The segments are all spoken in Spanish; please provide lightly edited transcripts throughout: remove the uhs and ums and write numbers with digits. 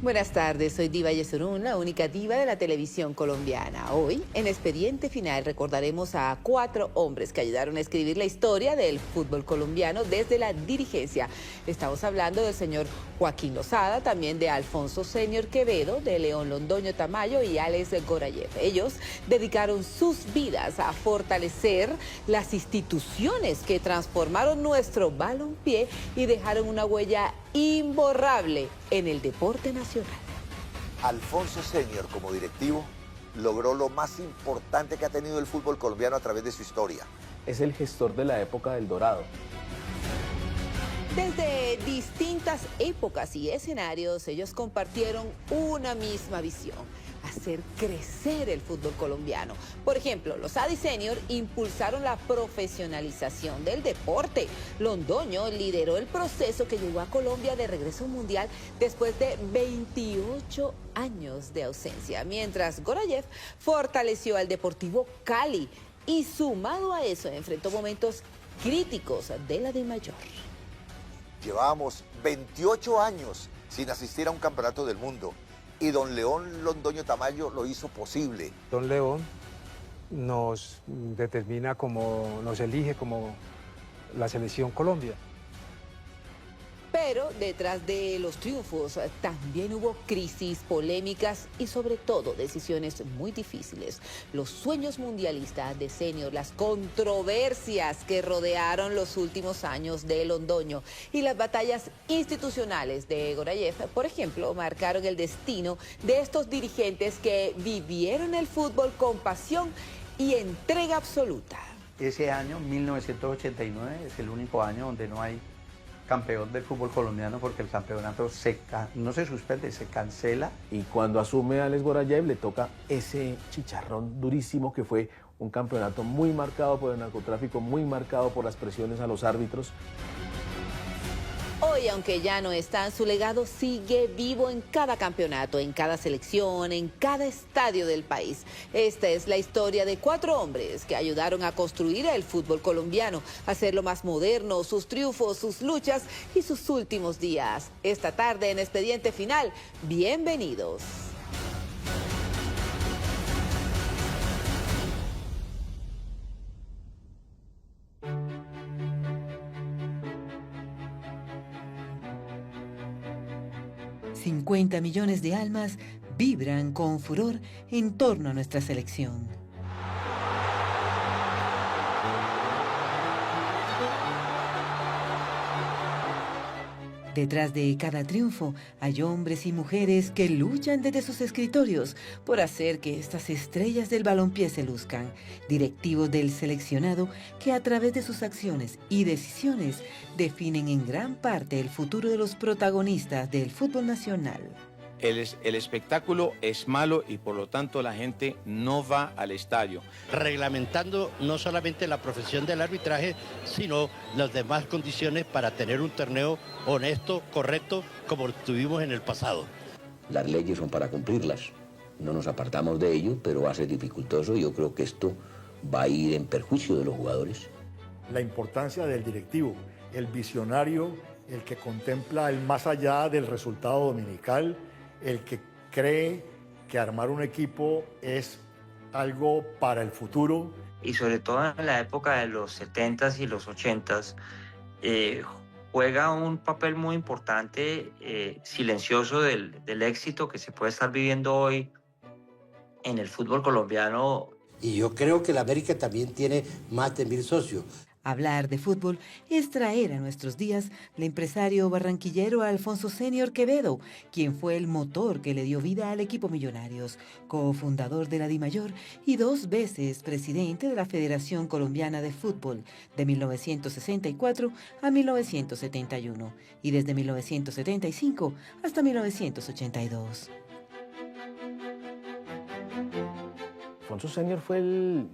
Buenas tardes, soy Diva Yesurún, la única diva de la televisión colombiana. Hoy, en Expediente Final, recordaremos a 4 hombres que ayudaron a escribir la historia del fútbol colombiano desde la dirigencia. Estamos hablando del señor Joaquín Lozada, también de Alfonso Senior Quevedo, de León Londoño Tamayo y Alex Gorayev. Ellos dedicaron sus vidas a fortalecer las instituciones que transformaron nuestro balompié y dejaron una huella imborrable en el deporte nacional. Alfonso Senior, como directivo, logró lo más importante que ha tenido el fútbol colombiano a través de su historia. Es el gestor de la época del Dorado. Desde distintas épocas y escenarios, ellos compartieron una misma visión: hacer crecer el fútbol colombiano. Por ejemplo, Lozada y Senior impulsaron la profesionalización del deporte. Londoño lideró el proceso que llevó a Colombia de regreso mundial después de 28 años de ausencia, mientras Gorayev fortaleció al Deportivo Cali y, sumado a eso, enfrentó momentos críticos de la DIMAYOR. Llevábamos 28 años sin asistir a un campeonato del mundo y don León Londoño Tamayo lo hizo posible. Don León nos determina nos elige como la selección Colombia. Pero detrás de los triunfos también hubo crisis, polémicas y sobre todo decisiones muy difíciles. Los sueños mundialistas de Senior, las controversias que rodearon los últimos años de Londoño y las batallas institucionales de Gorayev, por ejemplo, marcaron el destino de estos dirigentes que vivieron el fútbol con pasión y entrega absoluta. Ese año, 1989, es el único año donde no hay campeón del fútbol colombiano, porque el campeonato no se suspende, se cancela. Y cuando asume Alex Gorayev le toca ese chicharrón durísimo que fue un campeonato muy marcado por el narcotráfico, muy marcado por las presiones a los árbitros. Hoy, aunque ya no está, su legado sigue vivo en cada campeonato, en cada selección, en cada estadio del país. Esta es la historia de 4 hombres que ayudaron a construir el fútbol colombiano, a hacerlo más moderno, sus triunfos, sus luchas y sus últimos días. Esta tarde en Expediente Final, bienvenidos. $50 millones de almas vibran con furor en torno a nuestra selección. Detrás de cada triunfo hay hombres y mujeres que luchan desde sus escritorios por hacer que estas estrellas del balompié se luzcan. Directivos del seleccionado que a través de sus acciones y decisiones definen en gran parte el futuro de los protagonistas del fútbol nacional. El espectáculo es malo y por lo tanto la gente no va al estadio. Reglamentando no solamente la profesión del arbitraje, sino las demás condiciones para tener un torneo honesto, correcto, como lo tuvimos en el pasado. Las leyes son para cumplirlas, no nos apartamos de ello, pero va a ser dificultoso y yo creo que esto va a ir en perjuicio de los jugadores. La importancia del directivo, el visionario, el que contempla el más allá del resultado dominical, el que cree que armar un equipo es algo para el futuro. Y sobre todo en la época de los 70s y los 80s, juega un papel muy importante, silencioso del éxito que se puede estar viviendo hoy en el fútbol colombiano. Y yo creo que la América también tiene más de 1000 socios. Hablar de fútbol es traer a nuestros días al empresario barranquillero Alfonso Senior Quevedo, quien fue el motor que le dio vida al equipo Millonarios, cofundador de la DIMAYOR y 2 veces presidente de la Federación Colombiana de Fútbol de 1964 a 1971 y desde 1975 hasta 1982. Alfonso Senior fue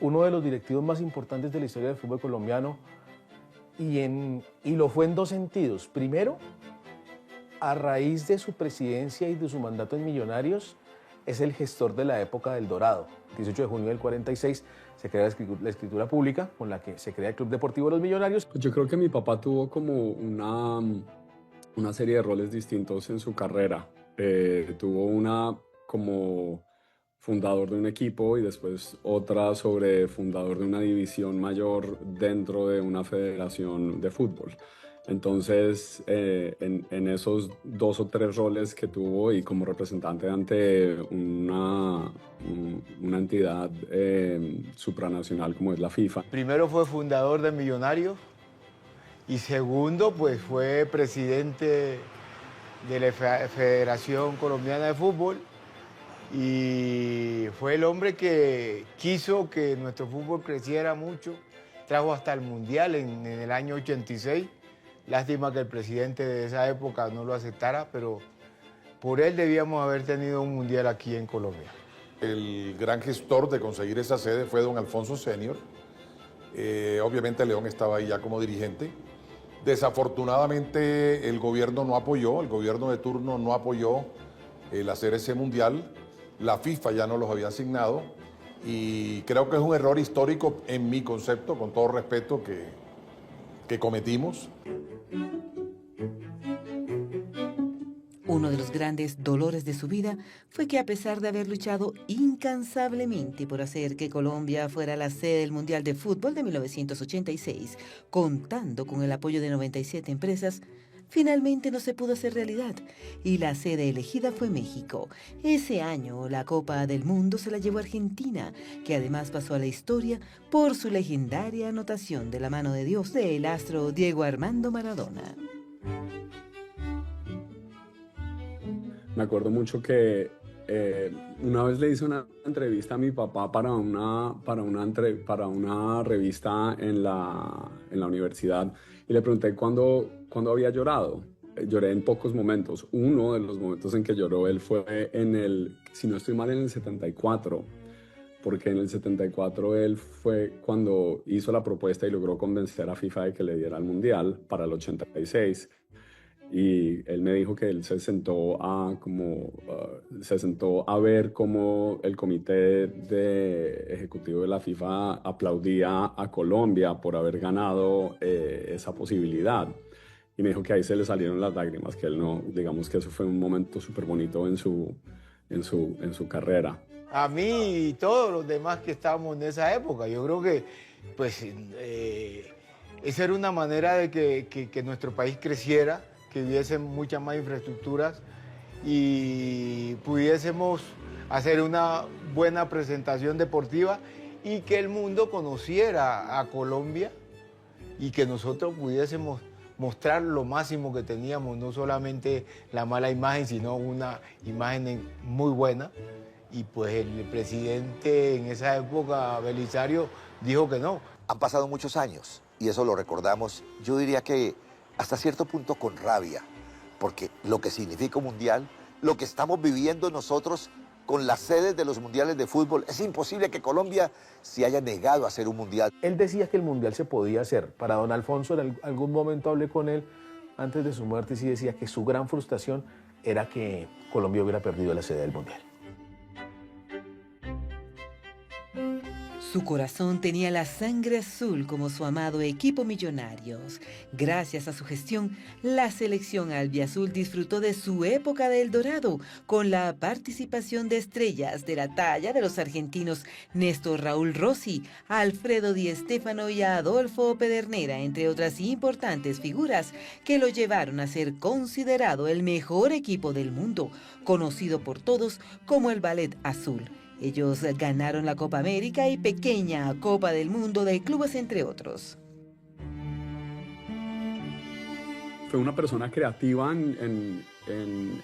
uno de los directivos más importantes de la historia del fútbol colombiano y lo fue en 2 sentidos. Primero, a raíz de su presidencia y de su mandato en Millonarios, es el gestor de la época del Dorado. El 18 de junio del 46 se crea la escritura pública con la que se crea el Club Deportivo de los Millonarios. Yo creo que mi papá tuvo como una serie de roles distintos en su carrera. Tuvo una como fundador de un equipo y después otra sobre fundador de una división mayor dentro de una federación de fútbol. Entonces, en esos 2 o 3 roles que tuvo y como representante ante una entidad supranacional como es la FIFA. Primero fue fundador de Millonarios y segundo pues fue presidente de la Federación Colombiana de Fútbol y fue el hombre que quiso que nuestro fútbol creciera mucho, trajo hasta el Mundial en el año 86. Lástima que el presidente de esa época no lo aceptara, pero por él debíamos haber tenido un mundial aquí en Colombia. El gran gestor de conseguir esa sede fue don Alfonso Senior. Obviamente León estaba ahí ya como dirigente. Desafortunadamente el gobierno no apoyó, el gobierno de turno no apoyó el hacer ese mundial. La FIFA ya no los había asignado y creo que es un error histórico en mi concepto, con todo respeto, que cometimos. Uno de los grandes dolores de su vida fue que a pesar de haber luchado incansablemente por hacer que Colombia fuera la sede del Mundial de Fútbol de 1986, contando con el apoyo de 97 empresas, finalmente no se pudo hacer realidad y la sede elegida fue México. Ese año la Copa del Mundo se la llevó Argentina, que además pasó a la historia por su legendaria anotación de la mano de Dios del astro Diego Armando Maradona. Me acuerdo mucho que una vez le hice una entrevista a mi papá para una revista en la universidad y le pregunté cuándo había llorado. Lloré en pocos momentos. Uno de los momentos en que lloró él fue si no estoy mal, en el 74, porque en el 74 él fue cuando hizo la propuesta y logró convencer a FIFA de que le diera el Mundial para el 86. Y él me dijo que él se sentó a ver cómo el comité ejecutivo de la FIFA aplaudía a Colombia por haber ganado esa posibilidad. Y me dijo que ahí se le salieron las lágrimas, que él no, digamos que eso fue un momento súper bonito en su carrera. A mí y todos los demás que estábamos en esa época, yo creo que pues esa era una manera de que nuestro país creciera, que hubiesen muchas más infraestructuras y pudiésemos hacer una buena presentación deportiva y que el mundo conociera a Colombia y que nosotros pudiésemos mostrar lo máximo que teníamos, no solamente la mala imagen, sino una imagen muy buena. Y pues el presidente en esa época, Belisario, dijo que no. Han pasado muchos años y eso lo recordamos, yo diría que hasta cierto punto con rabia, porque lo que significa un mundial, lo que estamos viviendo nosotros con las sedes de los mundiales de fútbol, es imposible que Colombia se haya negado a hacer un mundial. Él decía que el mundial se podía hacer. Para don Alfonso, en algún momento hablé con él antes de su muerte y sí decía que su gran frustración era que Colombia hubiera perdido la sede del mundial. Su corazón tenía la sangre azul como su amado equipo Millonarios. Gracias a su gestión, la selección albiazul disfrutó de su época de El Dorado, con la participación de estrellas de la talla de los argentinos Néstor Raúl Rossi, Alfredo Di Stéfano y Adolfo Pedernera, entre otras importantes figuras que lo llevaron a ser considerado el mejor equipo del mundo, conocido por todos como el Ballet Azul. Ellos ganaron la Copa América y pequeña Copa del Mundo de clubes, entre otros. Fue una persona creativa en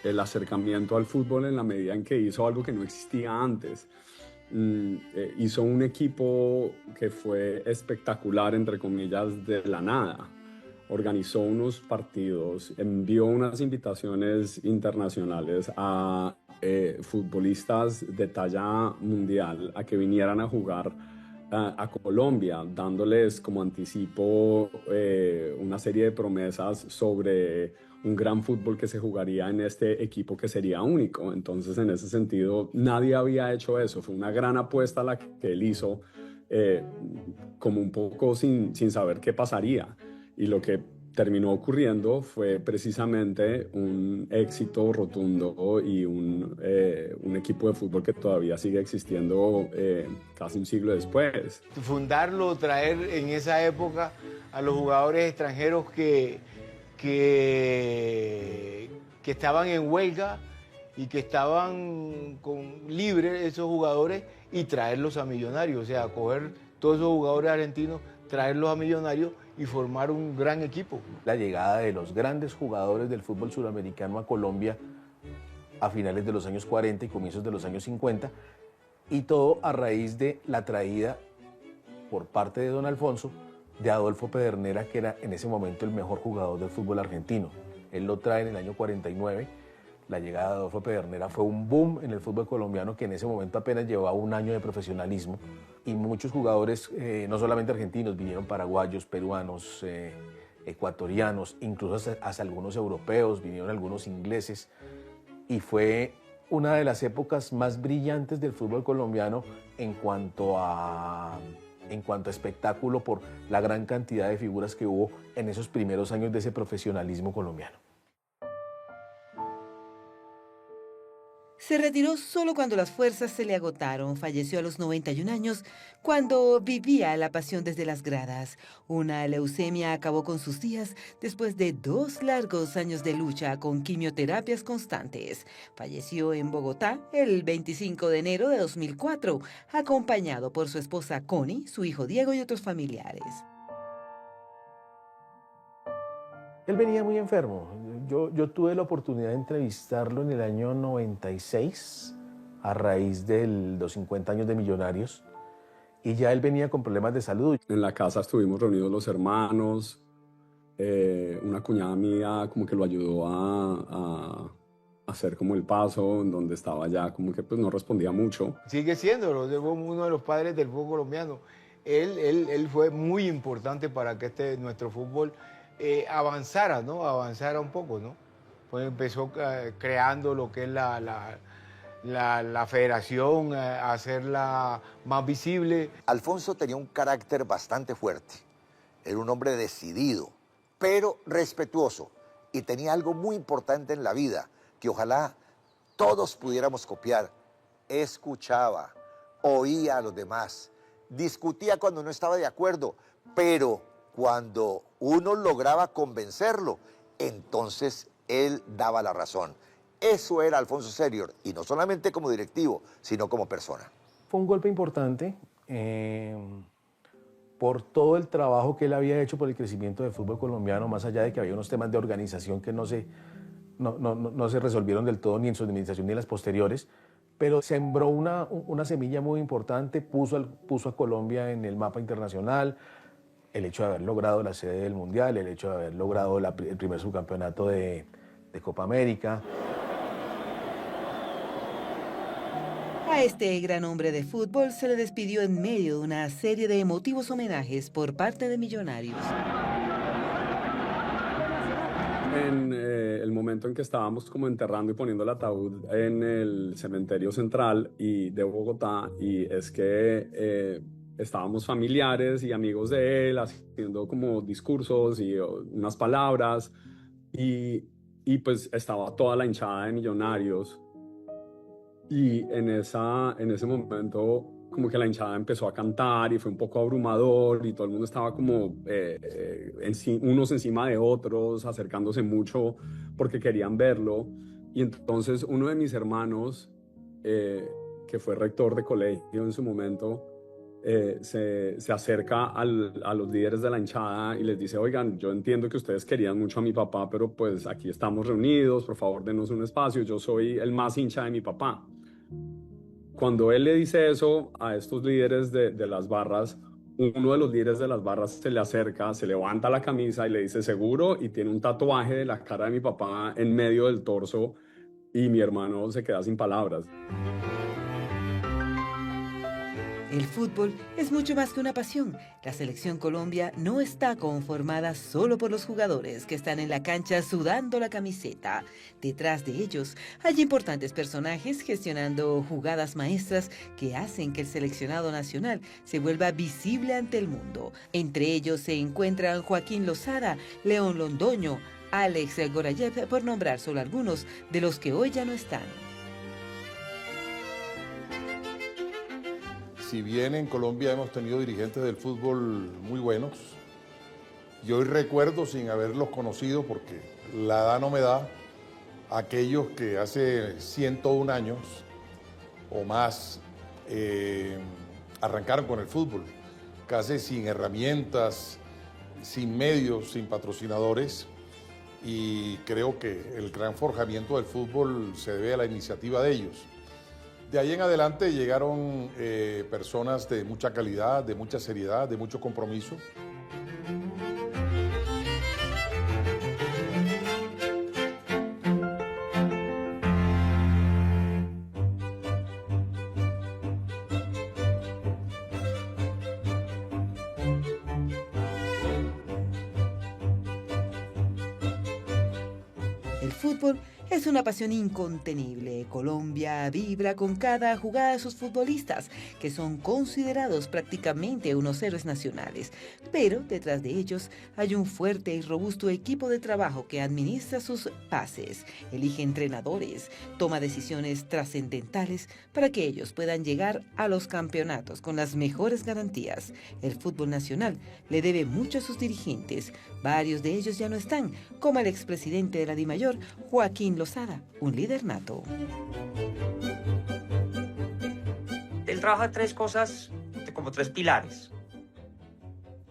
el acercamiento al fútbol en la medida en que hizo algo que no existía antes. Hizo un equipo que fue espectacular, entre comillas, de la nada. Organizó unos partidos, envió unas invitaciones internacionales a futbolistas de talla mundial a que vinieran a jugar a Colombia, dándoles como anticipo una serie de promesas sobre un gran fútbol que se jugaría en este equipo que sería único. Entonces, en ese sentido, nadie había hecho eso. Fue una gran apuesta la que él hizo, como un poco sin saber qué pasaría. Y lo que terminó ocurriendo fue precisamente un éxito rotundo y un equipo de fútbol que todavía sigue existiendo casi un siglo después. Fundarlo, traer en esa época a los jugadores extranjeros que estaban en huelga y que estaban libres, esos jugadores, y traerlos a Millonarios, o sea, coger todos esos jugadores argentinos, traerlos a Millonarios y formar un gran equipo. La llegada de los grandes jugadores del fútbol suramericano a Colombia a finales de los años 40 y comienzos de los años 50, y todo a raíz de la traída por parte de don Alfonso de Adolfo Pedernera, que era en ese momento el mejor jugador del fútbol argentino. Él lo trae en el año 49. La llegada de Adolfo Pedernera fue un boom en el fútbol colombiano, que en ese momento apenas llevaba un año de profesionalismo, y muchos jugadores, no solamente argentinos, vinieron paraguayos, peruanos, ecuatorianos, incluso hasta algunos europeos, vinieron algunos ingleses, y fue una de las épocas más brillantes del fútbol colombiano en cuanto a espectáculo, por la gran cantidad de figuras que hubo en esos primeros años de ese profesionalismo colombiano. Se retiró solo cuando las fuerzas se le agotaron. Falleció a los 91 años cuando vivía la pasión desde las gradas. Una leucemia acabó con sus días después de 2 largos años de lucha con quimioterapias constantes. Falleció en Bogotá el 25 de enero de 2004, acompañado por su esposa Connie, su hijo Diego y otros familiares. Él venía muy enfermo. Yo tuve la oportunidad de entrevistarlo en el año 96, a raíz de los 50 años de Millonarios, y ya él venía con problemas de salud. En la casa estuvimos reunidos los hermanos, una cuñada mía como que lo ayudó a hacer como el paso, en donde estaba ya como que pues no respondía mucho. Sigue siendo uno de los padres del fútbol colombiano. Él fue muy importante para que nuestro fútbol avanzara, ¿no? Avanzara un poco, ¿no? Pues empezó creando lo que es la federación, hacerla más visible. Alfonso tenía un carácter bastante fuerte. Era un hombre decidido, pero respetuoso. Y tenía algo muy importante en la vida, que ojalá todos pudiéramos copiar. Escuchaba, oía a los demás, discutía cuando no estaba de acuerdo, pero cuando uno lograba convencerlo, entonces él daba la razón. Eso era Alfonso Senior, y no solamente como directivo, sino como persona. Fue un golpe importante por todo el trabajo que él había hecho por el crecimiento del fútbol colombiano, más allá de que había unos temas de organización que no se resolvieron del todo, ni en su administración ni en las posteriores, pero sembró una semilla muy importante, puso a Colombia en el mapa internacional. El hecho de haber logrado la sede del Mundial, el hecho de haber logrado el primer subcampeonato de Copa América. A este gran hombre de fútbol se le despidió en medio de una serie de emotivos homenajes por parte de Millonarios. En el momento en que estábamos como enterrando y poniendo el ataúd en el cementerio central de Bogotá, y es que estábamos familiares y amigos de él haciendo como discursos y unas palabras, y pues estaba toda la hinchada de Millonarios, y en ese momento como que la hinchada empezó a cantar y fue un poco abrumador y todo el mundo estaba como unos encima de otros, acercándose mucho porque querían verlo. Y entonces uno de mis hermanos, que fue rector de colegio en su momento, se acerca a los líderes de la hinchada y les dice: oigan, yo entiendo que ustedes querían mucho a mi papá, pero pues aquí estamos reunidos, por favor denos un espacio, yo soy el más hincha de mi papá. Cuando él le dice eso a estos líderes de las barras, uno de los líderes de las barras se le acerca, se levanta la camisa y le dice: ¿seguro? Y tiene un tatuaje de la cara de mi papá en medio del torso, y mi hermano se queda sin palabras. El fútbol es mucho más que una pasión. La selección Colombia no está conformada solo por los jugadores que están en la cancha sudando la camiseta. Detrás de ellos hay importantes personajes gestionando jugadas maestras que hacen que el seleccionado nacional se vuelva visible ante el mundo. Entre ellos se encuentran Joaquín Lozada, León Londoño, Alex Gorayev, por nombrar solo algunos de los que hoy ya no están. Si bien en Colombia hemos tenido dirigentes del fútbol muy buenos, yo hoy recuerdo, sin haberlos conocido, porque la edad no me da, aquellos que hace 101 años o más arrancaron con el fútbol, casi sin herramientas, sin medios, sin patrocinadores, y creo que el gran forjamiento del fútbol se debe a la iniciativa de ellos. De ahí en adelante llegaron personas de mucha calidad, de mucha seriedad, de mucho compromiso. El fútbol es una pasión incontenible. Colombia vibra con cada jugada de sus futbolistas, que son considerados prácticamente unos héroes nacionales. Pero detrás de ellos hay un fuerte y robusto equipo de trabajo que administra sus pases, elige entrenadores, toma decisiones trascendentales para que ellos puedan llegar a los campeonatos con las mejores garantías. El fútbol nacional le debe mucho a sus dirigentes. Varios de ellos ya no están, como el expresidente de la DIMAYOR, Joaquín Lozada, un líder nato. Él trabaja tres cosas, como tres pilares.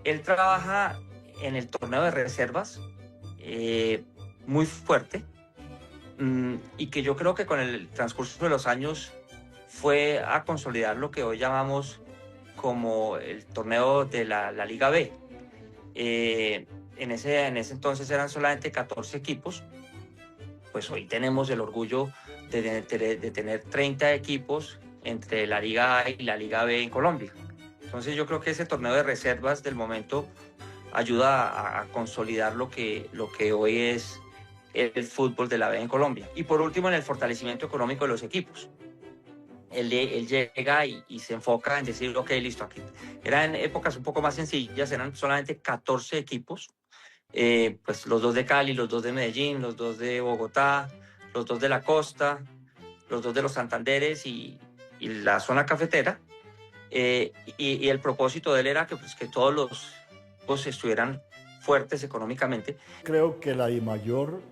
Él trabaja en el torneo de reservas, muy fuerte, y que yo creo que con el transcurso de los años fue a consolidar lo que hoy llamamos como el torneo de la Liga B. En ese entonces eran solamente 14 equipos. Pues hoy tenemos el orgullo de tener 30 equipos entre la Liga A y la Liga B en Colombia. Entonces yo creo que ese torneo de reservas del momento ayuda a consolidar lo que hoy es el fútbol de la B en Colombia. Y por último, en el fortalecimiento económico de los equipos. Él llega y se enfoca en decir, ok, listo, aquí. Eran épocas un poco más sencillas, eran solamente 14 equipos. Pues los 2 de Cali, los 2 de Medellín, los 2 de Bogotá, los 2 de la costa, los 2 de los Santanderes y la zona cafetera. Y el propósito de él era que todos los equipos estuvieran fuertes económicamente. Creo que la DIMAYOR,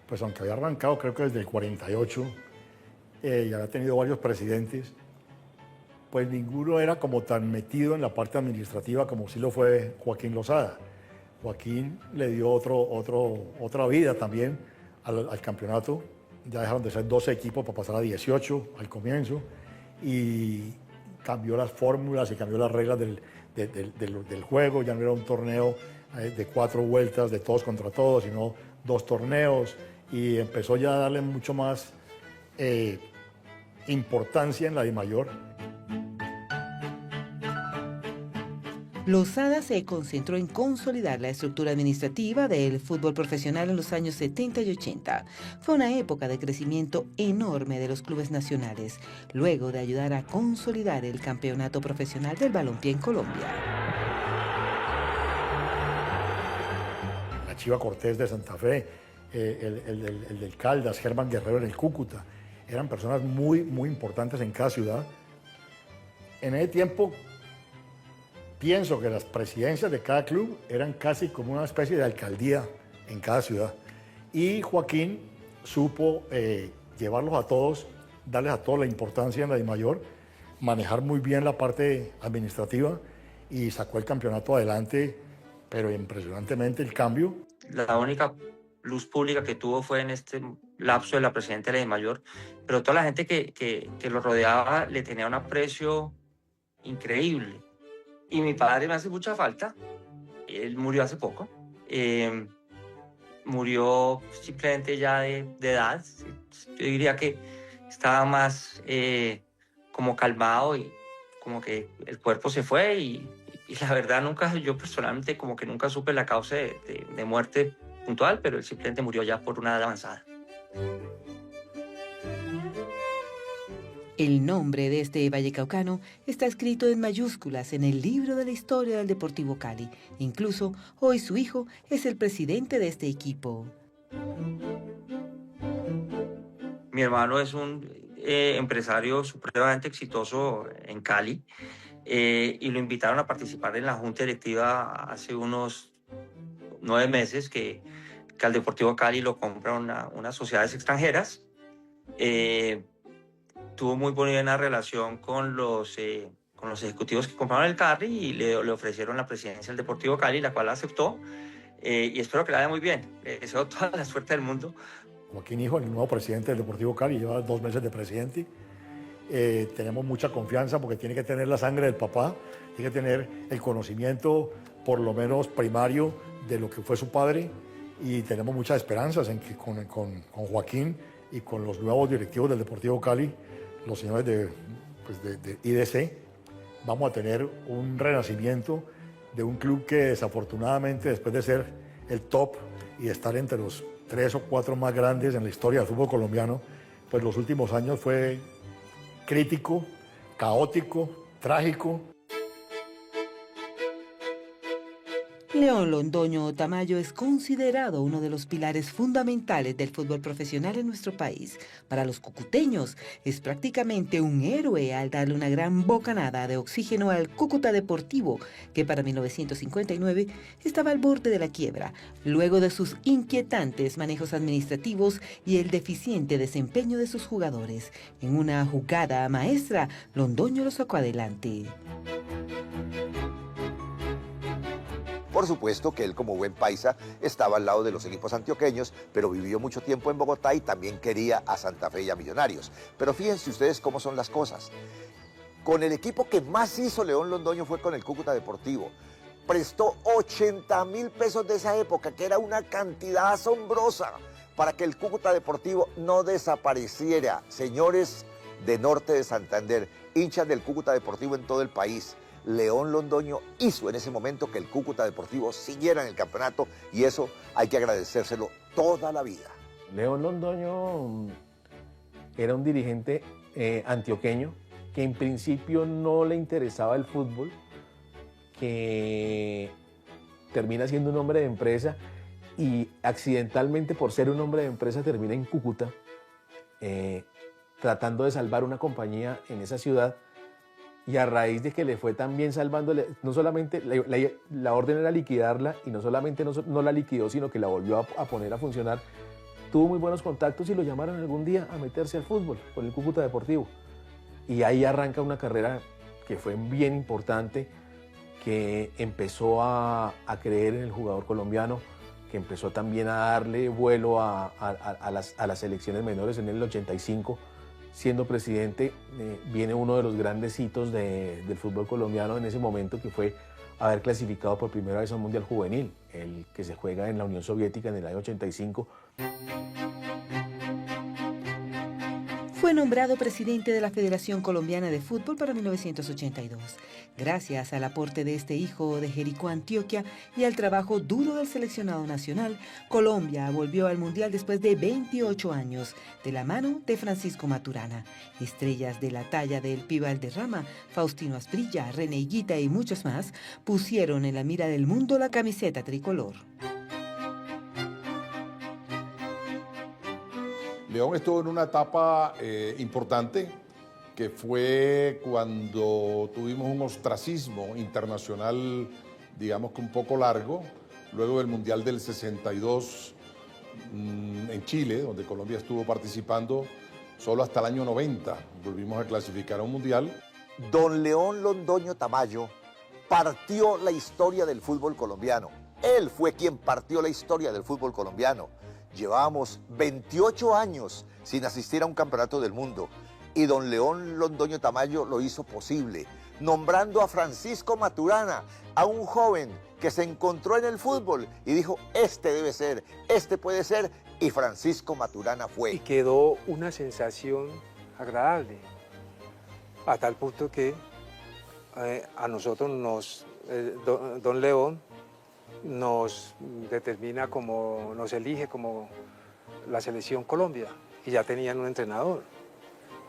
pues aunque había arrancado creo que desde el 48, y había tenido varios presidentes, pues ninguno era como tan metido en la parte administrativa como sí lo fue Joaquín Lozada. Joaquín le dio otra vida también al campeonato. Ya dejaron de ser 12 equipos para pasar a 18 al comienzo, y cambió las fórmulas y cambió las reglas del juego. Ya no era un torneo de 4 vueltas de todos contra todos, sino 2 torneos, y empezó ya a darle mucho más importancia en la DIMAYOR. Lozada se concentró en consolidar la estructura administrativa del fútbol profesional en los años 70 y 80. Fue una época de crecimiento enorme de los clubes nacionales, luego de ayudar a consolidar el campeonato profesional del balompié en Colombia. La Chiva Cortés de Santa Fe, el del Caldas, Germán Guerrero en el Cúcuta, eran personas muy importantes en cada ciudad. En ese tiempo, pienso que las presidencias de cada club eran casi como una especie de alcaldía en cada ciudad. Y Joaquín supo llevarlos a todos, darles a todos la importancia en la DIMAYOR, manejar muy bien la parte administrativa, y sacó el campeonato adelante, pero impresionantemente el cambio. La única luz pública que tuvo fue en este lapso de la presidencia de la DIMAYOR, pero toda la gente que lo rodeaba le tenía un aprecio increíble. Y mi padre me hace mucha falta. Él murió hace poco. Murió simplemente ya de edad. Yo diría que estaba más como calmado y como que el cuerpo se fue y la verdad yo personalmente como que nunca supe la causa de muerte puntual, pero él simplemente murió ya por una edad avanzada. El nombre de este vallecaucano está escrito en mayúsculas en el libro de la historia del Deportivo Cali. Incluso hoy su hijo es el presidente de este equipo. Mi hermano es un empresario supremamente exitoso en Cali y lo invitaron a participar en la junta directiva hace unos 9 meses que al Deportivo Cali lo compra unas sociedades extranjeras. Tuvo muy buena relación con los ejecutivos que compraron el Cali y le ofrecieron la presidencia del Deportivo Cali, la cual aceptó y espero que la vaya muy bien. Le deseo toda la suerte del mundo. Joaquín Hijo, el nuevo presidente del Deportivo Cali, lleva 2 meses de presidente. Tenemos mucha confianza porque tiene que tener la sangre del papá, tiene que tener el conocimiento por lo menos primario de lo que fue su padre y tenemos muchas esperanzas en que con Joaquín y con los nuevos directivos del Deportivo Cali, los señores de IDC, vamos a tener un renacimiento de un club que desafortunadamente después de ser el top y de estar entre los 3 o 4 más grandes en la historia del fútbol colombiano, pues los últimos años fue crítico, caótico, trágico. León Londoño Tamayo es considerado uno de los pilares fundamentales del fútbol profesional en nuestro país. Para los cucuteños es prácticamente un héroe al darle una gran bocanada de oxígeno al Cúcuta Deportivo, que para 1959 estaba al borde de la quiebra, luego de sus inquietantes manejos administrativos y el deficiente desempeño de sus jugadores. En una jugada maestra, Londoño lo sacó adelante. Por supuesto que él, como buen paisa, estaba al lado de los equipos antioqueños, pero vivió mucho tiempo en Bogotá y también quería a Santa Fe y a Millonarios. Pero fíjense ustedes cómo son las cosas. Con el equipo que más hizo León Londoño fue con el Cúcuta Deportivo. Prestó 80.000 pesos de esa época, que era una cantidad asombrosa, para que el Cúcuta Deportivo no desapareciera. Señores de Norte de Santander, hinchas del Cúcuta Deportivo en todo el país, León Londoño hizo en ese momento que el Cúcuta Deportivo siguiera en el campeonato y eso hay que agradecérselo toda la vida. León Londoño era un dirigente antioqueño que en principio no le interesaba el fútbol, que termina siendo un hombre de empresa y accidentalmente por ser un hombre de empresa termina en Cúcuta tratando de salvar una compañía en esa ciudad. Y a raíz de que le fue tan bien salvándole, no solamente la orden era liquidarla y no solamente no la liquidó, sino que la volvió a poner a funcionar, tuvo muy buenos contactos y lo llamaron algún día a meterse al fútbol con el Cúcuta Deportivo. Y ahí arranca una carrera que fue bien importante, que empezó a creer en el jugador colombiano, que empezó también a darle vuelo a las selecciones menores en el 85. Siendo presidente, viene uno de los grandes hitos del fútbol colombiano en ese momento, que fue haber clasificado por primera vez a un Mundial Juvenil, el que se juega en la Unión Soviética en el año 85. Fue nombrado presidente de la Federación Colombiana de Fútbol para 1982. Gracias al aporte de este hijo de Jericó, Antioquia, y al trabajo duro del seleccionado nacional, Colombia volvió al Mundial después de 28 años, de la mano de Francisco Maturana. Estrellas de la talla de El Pibe Valderrama, Faustino Asprilla, René Higuita y muchos más pusieron en la mira del mundo la camiseta tricolor. León estuvo en una etapa importante, que fue cuando tuvimos un ostracismo internacional, digamos que un poco largo, luego del Mundial del 62 en Chile, donde Colombia estuvo participando solo hasta el año 90. Volvimos a clasificar a un Mundial. Don León Londoño Tamayo partió la historia del fútbol colombiano. Él fue quien partió la historia del fútbol colombiano. Llevábamos 28 años sin asistir a un campeonato del mundo y don León Londoño Tamayo lo hizo posible, nombrando a Francisco Maturana, a un joven que se encontró en el fútbol y dijo, este debe ser, este puede ser, y Francisco Maturana fue. Y quedó una sensación agradable, a tal punto que a nosotros don León nos determina nos elige como la selección Colombia, y ya tenían un entrenador.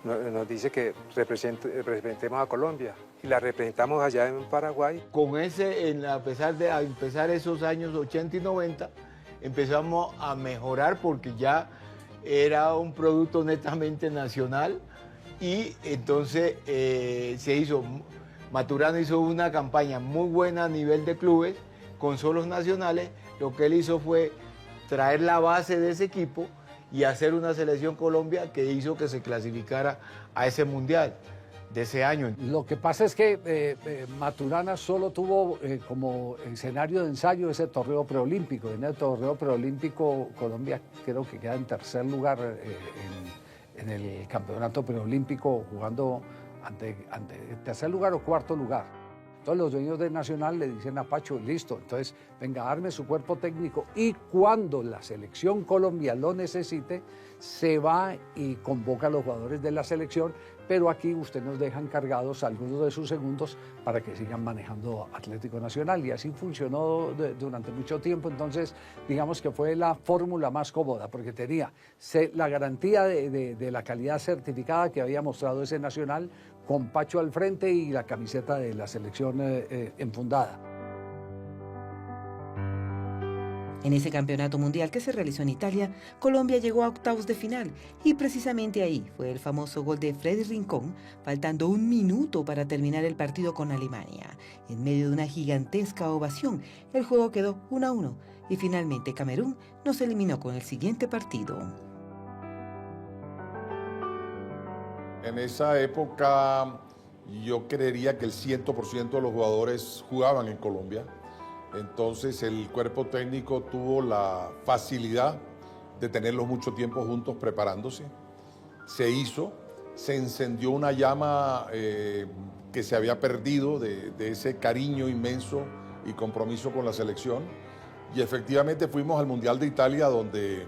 Nos dice que representemos a Colombia, y la representamos allá en Paraguay. Con a pesar de empezar esos años 80 y 90, empezamos a mejorar porque ya era un producto netamente nacional, y entonces Maturana hizo una campaña muy buena a nivel de clubes con solos nacionales. Lo que él hizo fue traer la base de ese equipo y hacer una selección Colombia que hizo que se clasificara a ese mundial de ese año. Lo que pasa es que Maturana solo tuvo como escenario de ensayo ese torneo preolímpico. En el torneo preolímpico Colombia creo que queda en tercer lugar en el campeonato preolímpico, jugando ante tercer lugar o cuarto lugar. Entonces los dueños de Nacional le dicen a Pacho, listo, entonces venga, arme su cuerpo técnico, y cuando la selección Colombia lo necesite, se va y convoca a los jugadores de la selección, pero aquí usted nos deja encargados algunos de sus segundos para que sigan manejando Atlético Nacional, y así funcionó durante mucho tiempo. Entonces digamos que fue la fórmula más cómoda, porque tenía la garantía de la calidad certificada que había mostrado ese Nacional, con Pacho al frente y la camiseta de la selección enfundada. En ese campeonato mundial que se realizó en Italia, Colombia llegó a octavos de final, y precisamente ahí fue el famoso gol de Freddy Rincón, faltando 1 minuto para terminar el partido con Alemania. En medio de una gigantesca ovación, el juego quedó 1-1, y finalmente Camerún nos eliminó con el siguiente partido. En esa época yo creería que el 100% de los jugadores jugaban en Colombia. Entonces el cuerpo técnico tuvo la facilidad de tenerlos mucho tiempo juntos preparándose. Se encendió una llama que se había perdido de ese cariño inmenso y compromiso con la selección. Y efectivamente fuimos al Mundial de Italia, donde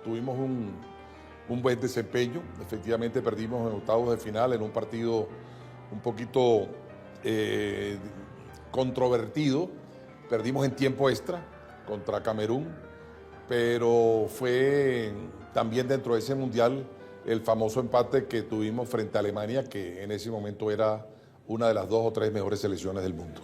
tuvimos un buen desempeño. Efectivamente perdimos en octavos de final en un partido un poquito controvertido. Perdimos en tiempo extra contra Camerún, pero fue también dentro de ese mundial el famoso empate que tuvimos frente a Alemania, que en ese momento era una de las 2 o 3 mejores selecciones del mundo.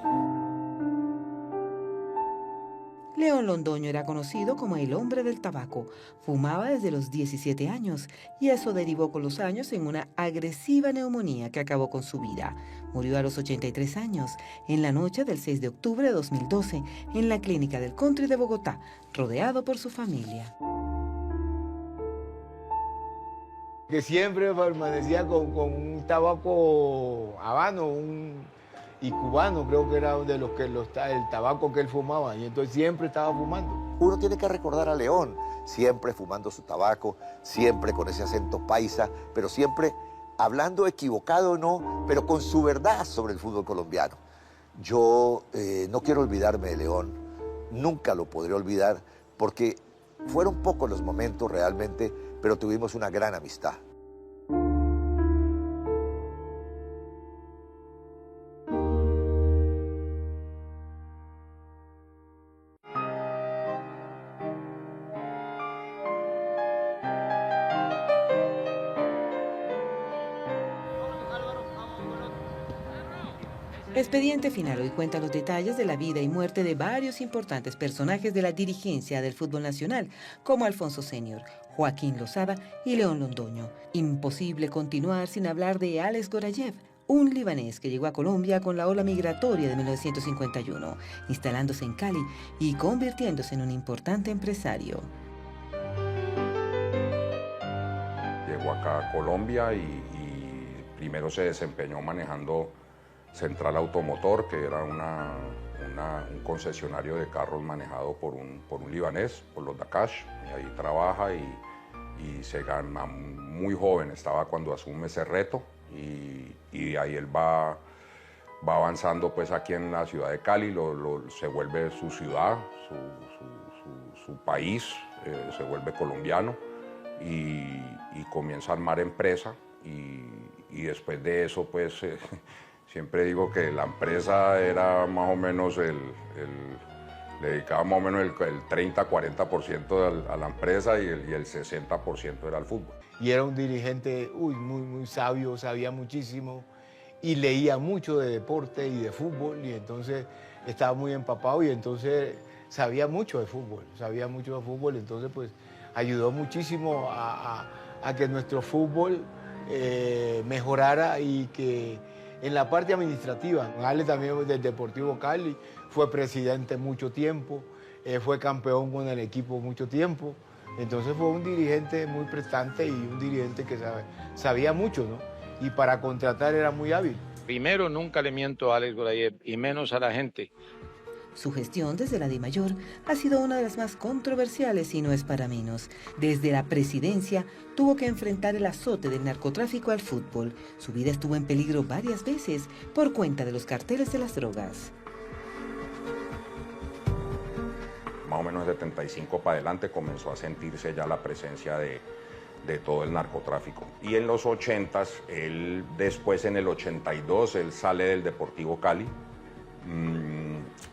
León Londoño era conocido como el hombre del tabaco. Fumaba desde los 17 años, y eso derivó con los años en una agresiva neumonía que acabó con su vida. Murió a los 83 años, en la noche del 6 de octubre de 2012, en la clínica del Country de Bogotá, rodeado por su familia. Que siempre permanecía con un tabaco habano y cubano, creo que era de los que el tabaco que él fumaba, y entonces siempre estaba fumando. Uno tiene que recordar a León, siempre fumando su tabaco, siempre con ese acento paisa, pero siempre hablando equivocado o no, pero con su verdad sobre el fútbol colombiano. Yo no quiero olvidarme de León, nunca lo podré olvidar, porque fueron pocos los momentos realmente, pero tuvimos una gran amistad. Expediente Final hoy cuenta los detalles de la vida y muerte de varios importantes personajes de la dirigencia del fútbol nacional, como Alfonso Senior, Joaquín Lozada y León Londoño. Imposible continuar sin hablar de Alex Gorayev, un libanés que llegó a Colombia con la ola migratoria de 1951, instalándose en Cali y convirtiéndose en un importante empresario. Llegó acá a Colombia y primero se desempeñó manejando Central Automotor, que era un concesionario de carros manejado por un libanés, por los Dakash, y ahí trabaja y se gana muy joven, estaba cuando asume ese reto, y ahí él va avanzando pues aquí en la ciudad de Cali, se vuelve su ciudad, su país, se vuelve colombiano y comienza a armar empresa, y después de eso pues Siempre digo que la empresa era más o menos le dedicaba más o menos el 30-40% a la empresa y el 60% era al fútbol. Y era un dirigente muy sabio, sabía muchísimo y leía mucho de deporte y de fútbol, y entonces estaba muy empapado y entonces sabía mucho de fútbol, entonces pues ayudó muchísimo a que nuestro fútbol mejorara y que en la parte administrativa. Ale también del Deportivo Cali, fue presidente mucho tiempo, fue campeón con el equipo mucho tiempo, entonces fue un dirigente muy prestante y un dirigente que sabía mucho, ¿no? Y para contratar era muy hábil. Primero, nunca le miento a Alex Gorayev, y menos a la gente. Su gestión desde la DIMAYOR ha sido una de las más controversiales y no es para menos. Desde la presidencia tuvo que enfrentar el azote del narcotráfico al fútbol. Su vida estuvo en peligro varias veces por cuenta de los carteles de las drogas. Más o menos de 75 para adelante comenzó a sentirse ya la presencia de todo el narcotráfico. Y en los 80s, después en el 82, él sale del Deportivo Cali.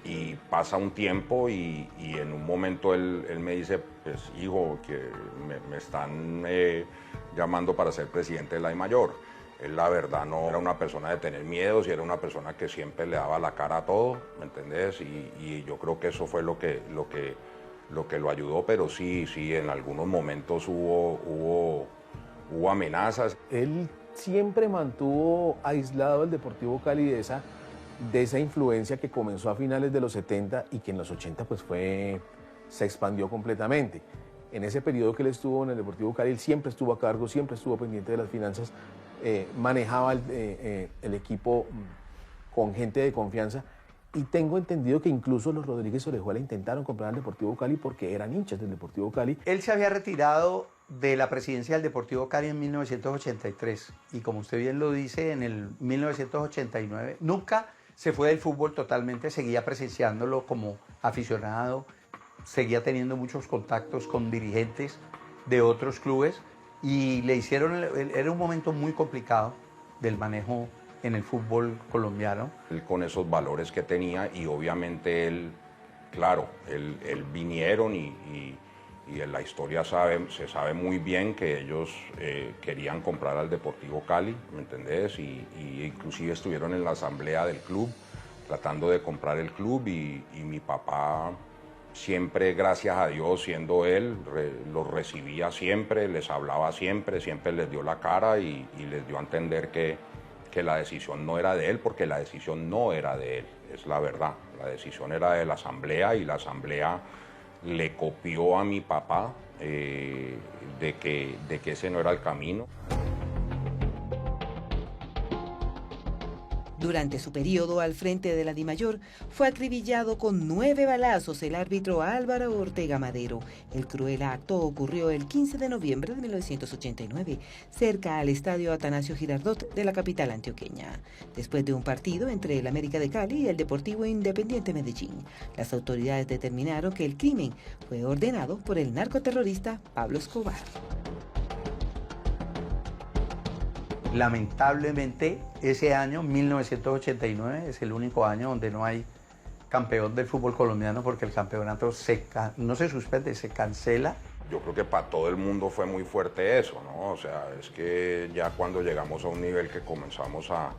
Y pasa un tiempo y en un momento él me dice, pues hijo, que me están llamando para ser presidente de la DIMAYOR. Él la verdad no era una persona de tener miedos y era una persona que siempre le daba la cara a todo, ¿me entendés? Y yo creo que eso fue lo que lo ayudó, pero sí, en algunos momentos hubo amenazas. Él siempre mantuvo aislado el Deportivo Cali de esa influencia que comenzó a finales de los 70 y que en los 80 pues se expandió completamente. En ese periodo que él estuvo en el Deportivo Cali, él siempre estuvo a cargo, siempre estuvo pendiente de las finanzas, manejaba el equipo con gente de confianza, y tengo entendido que incluso los Rodríguez Orejuela intentaron comprar al Deportivo Cali porque eran hinchas del Deportivo Cali. Él se había retirado de la presidencia del Deportivo Cali en 1983 y, como usted bien lo dice, en el 1989 nunca se fue del fútbol totalmente, seguía presenciándolo como aficionado, seguía teniendo muchos contactos con dirigentes de otros clubes y le hicieron, era un momento muy complicado del manejo en el fútbol colombiano. Él con esos valores que tenía y obviamente él vinieron y en la historia se sabe muy bien que ellos querían comprar al Deportivo Cali, ¿me entendés? Y inclusive estuvieron en la asamblea del club tratando de comprar el club y mi papá siempre, gracias a Dios, siendo él, los recibía siempre, les hablaba siempre les dio la cara y les dio a entender que la decisión no era de él, porque la decisión no era de él, es la verdad. La decisión era de la asamblea y la asamblea le copió a mi papá de que ese no era el camino. Durante su periodo al frente de la DIMAYOR, fue acribillado con 9 balazos el árbitro Álvaro Ortega Madero. El cruel acto ocurrió el 15 de noviembre de 1989, cerca al estadio Atanasio Girardot de la capital antioqueña. Después de un partido entre el América de Cali y el Deportivo Independiente Medellín, las autoridades determinaron que el crimen fue ordenado por el narcoterrorista Pablo Escobar. Lamentablemente, ese año, 1989, es el único año donde no hay campeón del fútbol colombiano porque el campeonato no se suspende, se cancela. Yo creo que para todo el mundo fue muy fuerte eso, ¿no? O sea, es que ya cuando llegamos a un nivel que comenzamos a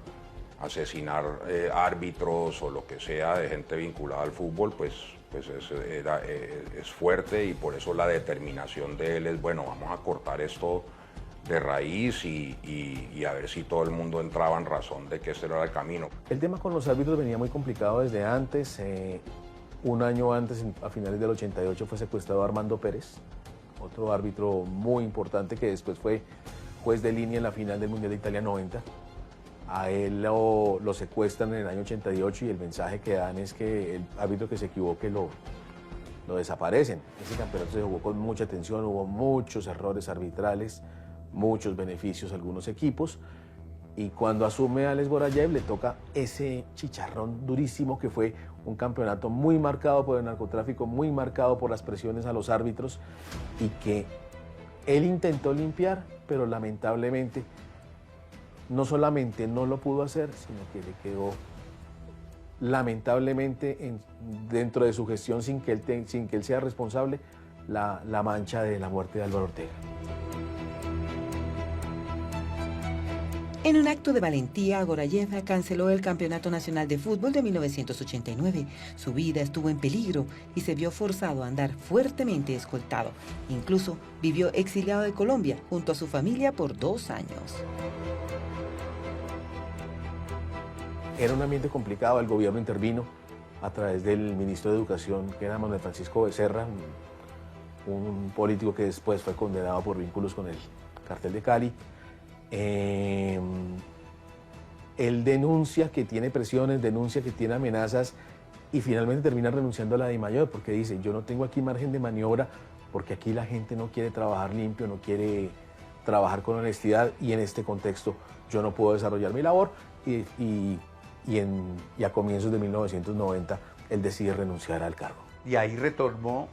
asesinar árbitros o lo que sea de gente vinculada al fútbol, pues es fuerte, y por eso la determinación de él es, bueno, vamos a cortar esto de raíz y a ver si todo el mundo entraba en razón de que este era el camino. El tema con los árbitros venía muy complicado desde antes. Un año antes, a finales del 88, fue secuestrado Armando Pérez, otro árbitro muy importante que después fue juez de línea en la final del Mundial de Italia 90. A él lo secuestran en el año 88 y el mensaje que dan es que el árbitro que se equivoque lo desaparecen. Ese campeonato se jugó con mucha tensión, hubo muchos errores arbitrales, muchos beneficios a algunos equipos, y cuando asume Alex Gorayev le toca ese chicharrón durísimo que fue un campeonato muy marcado por el narcotráfico, muy marcado por las presiones a los árbitros, y que él intentó limpiar, pero lamentablemente no solamente no lo pudo hacer, sino que le quedó lamentablemente dentro de su gestión, sin que él sea responsable, la mancha de la muerte de Álvaro Ortega. En un acto de valentía, Gorayev canceló el Campeonato Nacional de Fútbol de 1989. Su vida estuvo en peligro y se vio forzado a andar fuertemente escoltado. Incluso vivió exiliado de Colombia junto a su familia por 2 años. Era un ambiente complicado, el gobierno intervino a través del ministro de Educación, que era Manuel Francisco Becerra, un político que después fue condenado por vínculos con el cartel de Cali. Él denuncia que tiene presiones, denuncia que tiene amenazas y finalmente termina renunciando a la DIMAYOR porque dice, yo no tengo aquí margen de maniobra porque aquí la gente no quiere trabajar limpio, no quiere trabajar con honestidad y en este contexto yo no puedo desarrollar mi labor y a comienzos de 1990 él decide renunciar al cargo. Y ahí retornó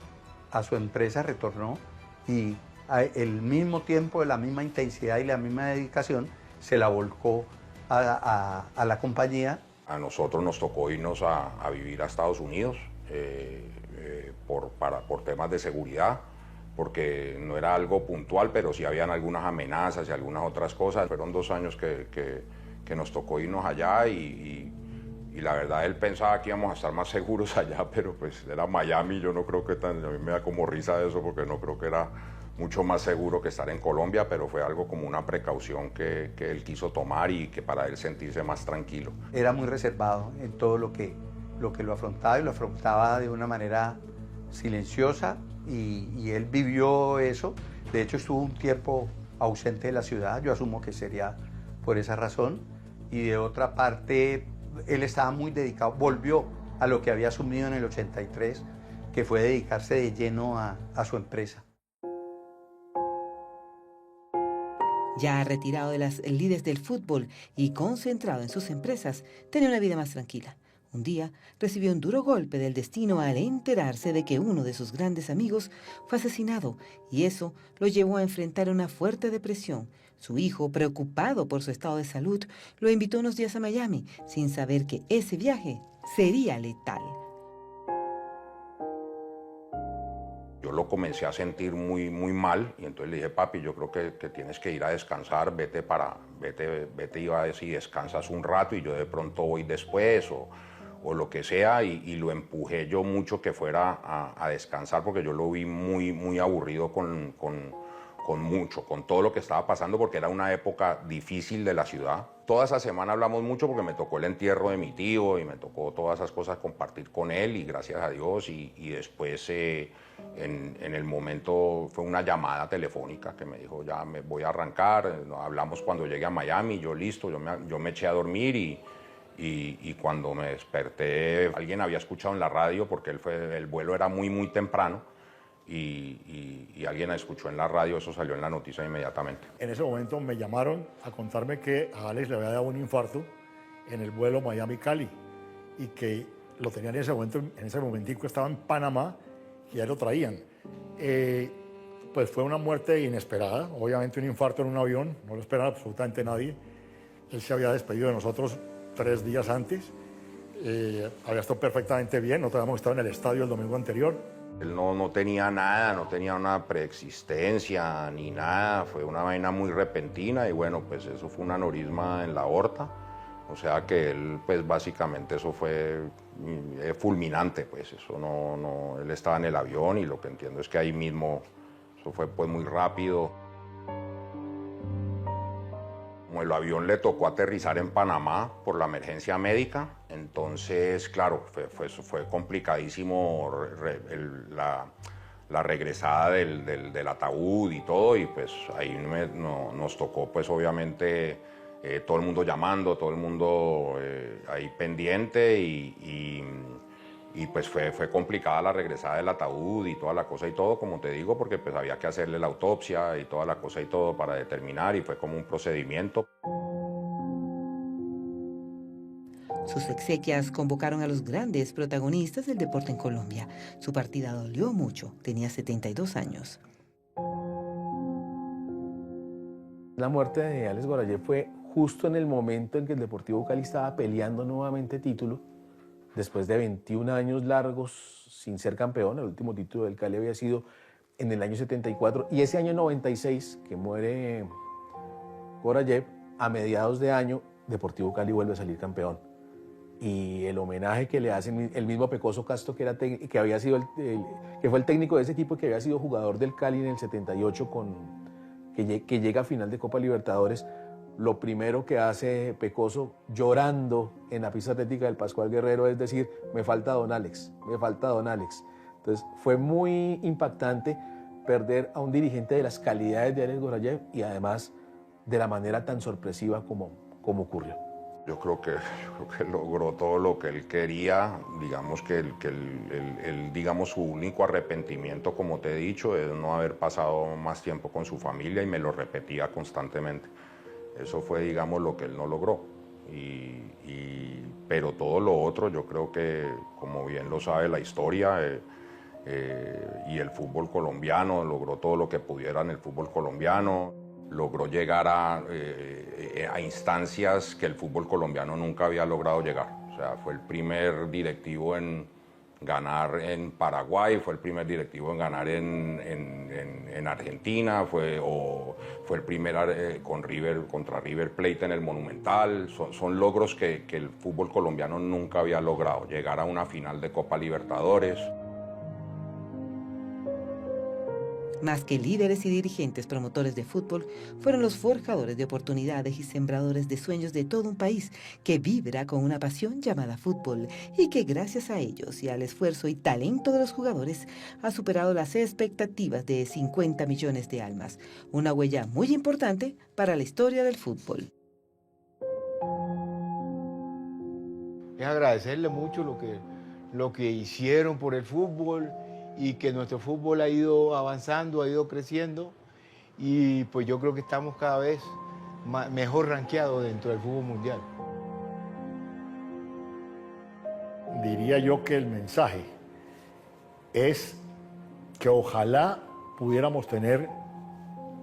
a su empresa, y al mismo tiempo, de la misma intensidad y la misma dedicación, se la volcó a la compañía. A nosotros nos tocó irnos a vivir a Estados Unidos por temas de seguridad, porque no era algo puntual, pero sí habían algunas amenazas y algunas otras cosas. Fueron 2 años que nos tocó irnos allá y la verdad él pensaba que íbamos a estar más seguros allá, pero pues era Miami, yo no creo que a mí me da como risa eso porque no creo que era mucho más seguro que estar en Colombia, pero fue algo como una precaución que él quiso tomar y que para él sentirse más tranquilo. Era muy reservado en todo lo que lo afrontaba y lo afrontaba de una manera silenciosa y él vivió eso. De hecho estuvo un tiempo ausente de la ciudad, yo asumo que sería por esa razón, y de otra parte él estaba muy dedicado, volvió a lo que había asumido en el 83, que fue dedicarse de lleno a su empresa. Ya retirado de las lides del fútbol y concentrado en sus empresas, tenía una vida más tranquila. Un día recibió un duro golpe del destino al enterarse de que uno de sus grandes amigos fue asesinado y eso lo llevó a enfrentar una fuerte depresión. Su hijo, preocupado por su estado de salud, lo invitó unos días a Miami sin saber que ese viaje sería letal. Yo lo comencé a sentir muy mal y entonces le dije, papi, yo creo que tienes que ir a descansar, vete iba a decir, descansas un rato y yo de pronto voy después o lo que sea y lo empujé yo mucho que fuera a descansar porque yo lo vi muy aburrido con todo lo que estaba pasando porque era una época difícil de la ciudad. Toda esa semana hablamos mucho porque me tocó el entierro de mi tío y me tocó todas esas cosas compartir con él y gracias a Dios y después en el momento fue una llamada telefónica que me dijo ya me voy a arrancar, hablamos cuando llegue a Miami, yo listo, yo me eché a dormir y cuando me desperté alguien había escuchado en la radio porque el vuelo era muy temprano y alguien escuchó en la radio, eso salió en la noticia inmediatamente. En ese momento me llamaron a contarme que a Alex le había dado un infarto en el vuelo Miami-Cali y que lo tenían en ese momentico estaba en Panamá y ya lo traían. Pues fue una muerte inesperada, obviamente un infarto en un avión, no lo esperaba absolutamente nadie. Él se había despedido de nosotros 3 días antes, había estado perfectamente bien, nosotros habíamos estado en el estadio el domingo anterior. Él no tenía nada, no tenía una preexistencia ni nada, fue una vaina muy repentina y bueno, pues eso fue un aneurisma en la aorta, o sea que él pues básicamente eso fue fulminante, pues eso él estaba en el avión y lo que entiendo es que ahí mismo eso fue pues muy rápido. Como el avión le tocó aterrizar en Panamá por la emergencia médica, entonces, claro, fue complicadísimo la regresada del ataúd y todo, y pues ahí nos tocó, pues obviamente, todo el mundo llamando, todo el mundo ahí pendiente, y pues fue complicada la regresada del ataúd y toda la cosa y todo, como te digo, porque pues había que hacerle la autopsia y toda la cosa y todo para determinar y fue como un procedimiento. Sus exequias convocaron a los grandes protagonistas del deporte en Colombia. Su partida dolió mucho, tenía 72 años. La muerte de Alex Gorayev fue justo en el momento en que el Deportivo Cali estaba peleando nuevamente título, después de 21 años largos sin ser campeón. El último título del Cali había sido en el año 74, y ese año 96, que muere Gorayev, a mediados de año, Deportivo Cali vuelve a salir campeón. Y el homenaje que le hacen el mismo Pecoso Castro, que había sido que fue el técnico de ese equipo, que había sido jugador del Cali en el 78, que llega a final de Copa Libertadores, lo primero que hace Pecoso, llorando en la pista atlética del Pascual Guerrero, es decir, me falta Don Alex, me falta Don Alex. Entonces fue muy impactante perder a un dirigente de las calidades de Alex Gorayev, y además de la manera tan sorpresiva como ocurrió. Yo creo que logró todo lo que él quería. Digamos que él, digamos, su único arrepentimiento, como te he dicho, es no haber pasado más tiempo con su familia, y me lo repetía constantemente. Eso fue, digamos, lo que él no logró. Pero todo lo otro, yo creo que, como bien lo sabe la historia, y el fútbol colombiano, logró todo lo que pudiera en el fútbol colombiano. Logró llegar a instancias que el fútbol colombiano nunca había logrado llegar. O sea, fue el primer directivo en ganar en Paraguay, fue el primer directivo en ganar en Argentina, fue el primer contra River Plate en el Monumental. Son logros que el fútbol colombiano nunca había logrado, llegar a una final de Copa Libertadores. Más que líderes y dirigentes promotores de fútbol, fueron los forjadores de oportunidades y sembradores de sueños de todo un país que vibra con una pasión llamada fútbol, y que gracias a ellos y al esfuerzo y talento de los jugadores ha superado las expectativas de 50 millones de almas. Una huella muy importante para la historia del fútbol. Es agradecerle mucho lo que hicieron por el fútbol, y que nuestro fútbol ha ido avanzando, ha ido creciendo, y pues yo creo que estamos cada vez mejor rankeados dentro del fútbol mundial. Diría yo que el mensaje es que ojalá pudiéramos tener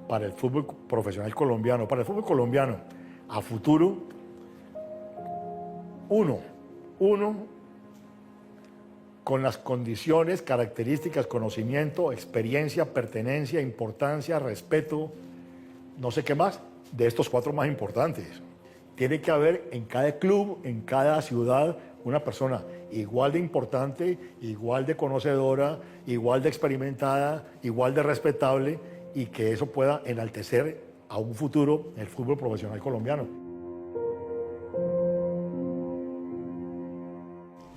para el fútbol profesional colombiano, para el fútbol colombiano a futuro, uno con las condiciones, características, conocimiento, experiencia, pertenencia, importancia, respeto, no sé qué más, de estos 4 más importantes. Tiene que haber en cada club, en cada ciudad, una persona igual de importante, igual de conocedora, igual de experimentada, igual de respetable, y que eso pueda enaltecer a un futuro el fútbol profesional colombiano.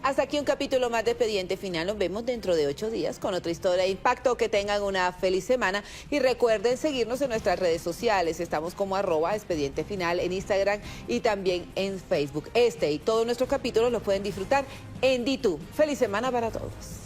Hasta aquí un capítulo más de Expediente Final. Nos vemos dentro de 8 días con otra historia de impacto. Que tengan una feliz semana y recuerden seguirnos en nuestras redes sociales. Estamos como @Expediente Final en Instagram y también en Facebook. Este y todos nuestros capítulos los pueden disfrutar en DTube. Feliz semana para todos.